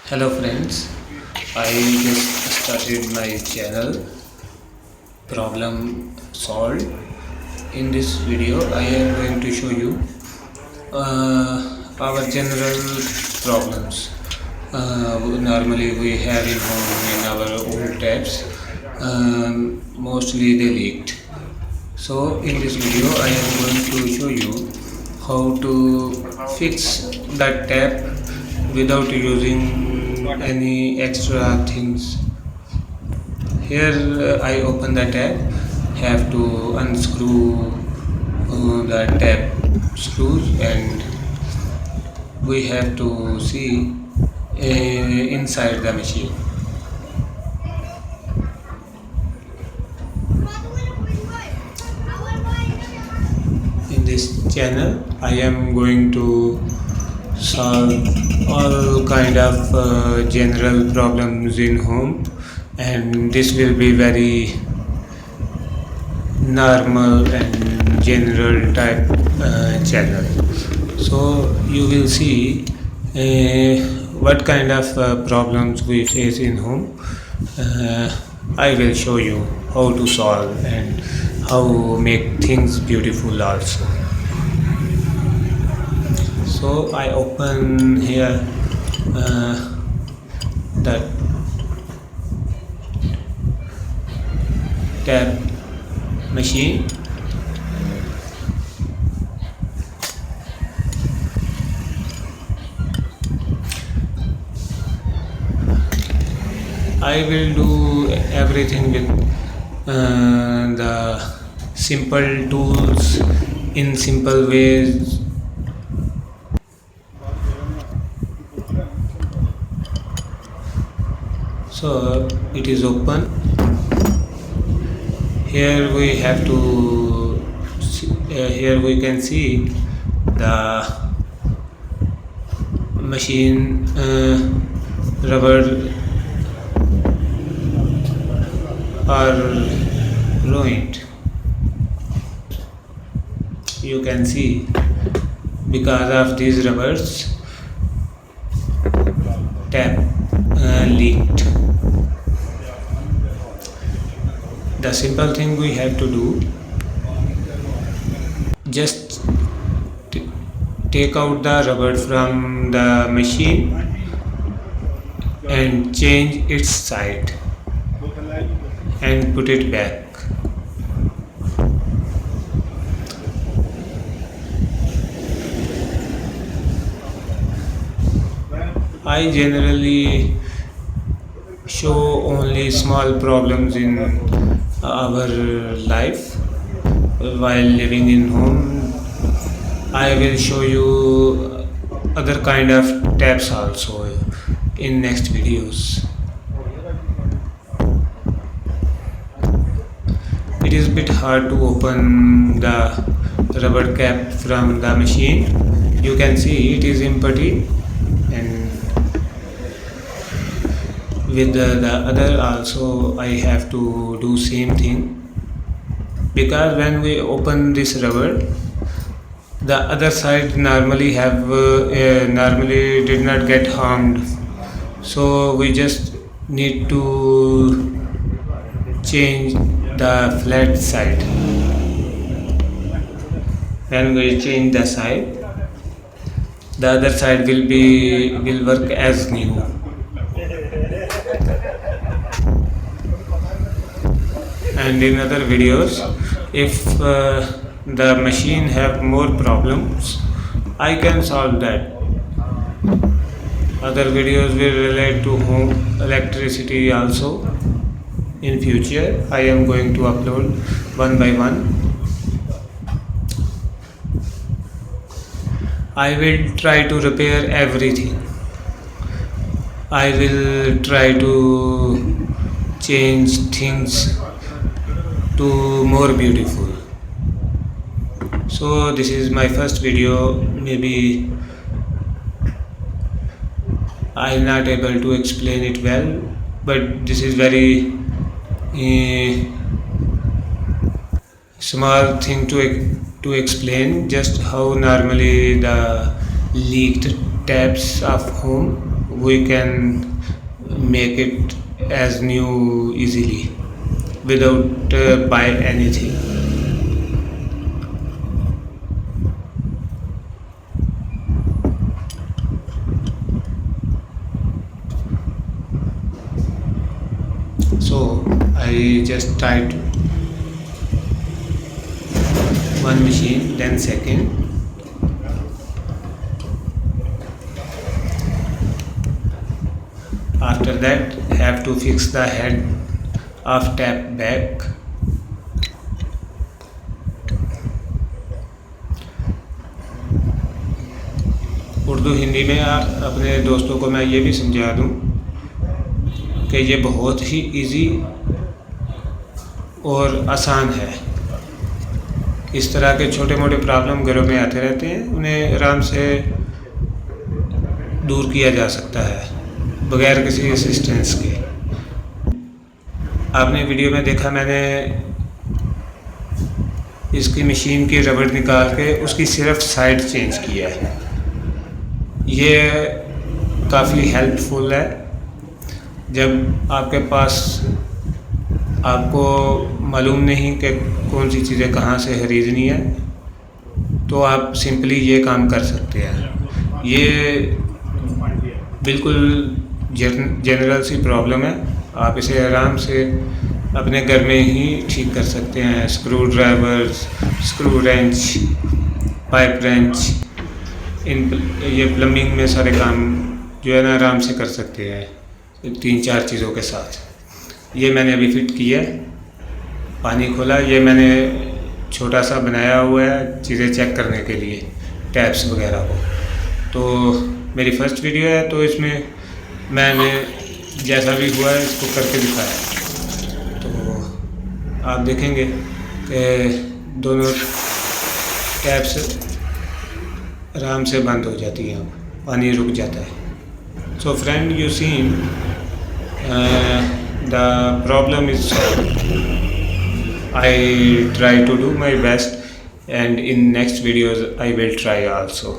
Hello friends, I just started my channel Problem Solved. In this video I am going to show you our general problems normally we have in home in our old taps. Mostly they leaked. So in this video I am going to show you how to fix that tap without using any extra things. Here I open the tap, have to unscrew the tap screws, and we have to see inside the machine. In this channel I am going to solve all kind of general problems in home, and this will be very normal and general type channel. So you will see what kind of problems we face in home. I will show you how to solve and how make things beautiful also. So I open here the tap machine. I will do everything with the simple tools in simple ways. So it is open. Here we have to here we can see the machine rubber are ruined. You can see because of these rubbers tap leaked. The simple thing we have to do, just take out the rubber from the machine and change its side and put it back. I generally show only small problems in our life while living in home. I will show you other kind of taps also in next videos. It is a bit hard to open the rubber cap from the machine. You can see it is empty, and with the other also I have to do same thing, because when we open this rubber, the other side normally normally did not get harmed. So we just need to change the flat side. When we change the side, the other side will work as new. And in other videos, if the machine have more problems, I can solve that. Other videos will relate to home electricity also. In future I am going to upload one by one. I will try to repair everything. I will try to change things to more beautiful. So this is my first video. Maybe I am not able to explain it well, but this is very small thing to explain just how normally the leaked taps of home we can make it as new easily without buy anything. So I just tried one machine, then second. After that, have to fix the head of tap back. Urdu Hindi में अपने दोस्तों को मैं ये भी समझा दूँ कि ये बहुत ही इजी और आसान है। इस तरह के छोटे मोटे प्रॉब्लम घरों में आते रहते हैं, उन्हें आराम से दूर किया जा सकता है बगैर किसी असिस्टेंस के। आपने वीडियो में देखा मैंने इसकी मशीन की रबड़ निकाल के उसकी सिर्फ साइड चेंज किया है। ये काफ़ी हेल्पफुल है। जब आपके पास आपको मालूम नहीं कि कौन सी चीज़ें कहाँ से खरीदनी है, तो आप सिंपली ये काम कर सकते हैं। ये बिल्कुल जनरल सी प्रॉब्लम है, आप इसे आराम से अपने घर में ही ठीक कर सकते हैं। Screw driver, screw wrench, pipe wrench, ये प्लम्बिंग में सारे काम जो है ना आराम से कर सकते हैं 3-4 चीज़ों के साथ। ये मैंने अभी फिट किया है, पानी खोला। ये मैंने छोटा सा बनाया हुआ है चीज़ें चेक करने के लिए, टैप्स वगैरह को। तो मेरी फर्स्ट वीडियो है, तो इसमें मैंने जैसा भी हुआ है इसको करके दिखाया। तो आप देखेंगे कि दोनों टैप्स आराम से बंद हो जाती हैं, पानी रुक जाता है। So friend, you seen the problem is solved. I try to do my best, and in next videos I will try also.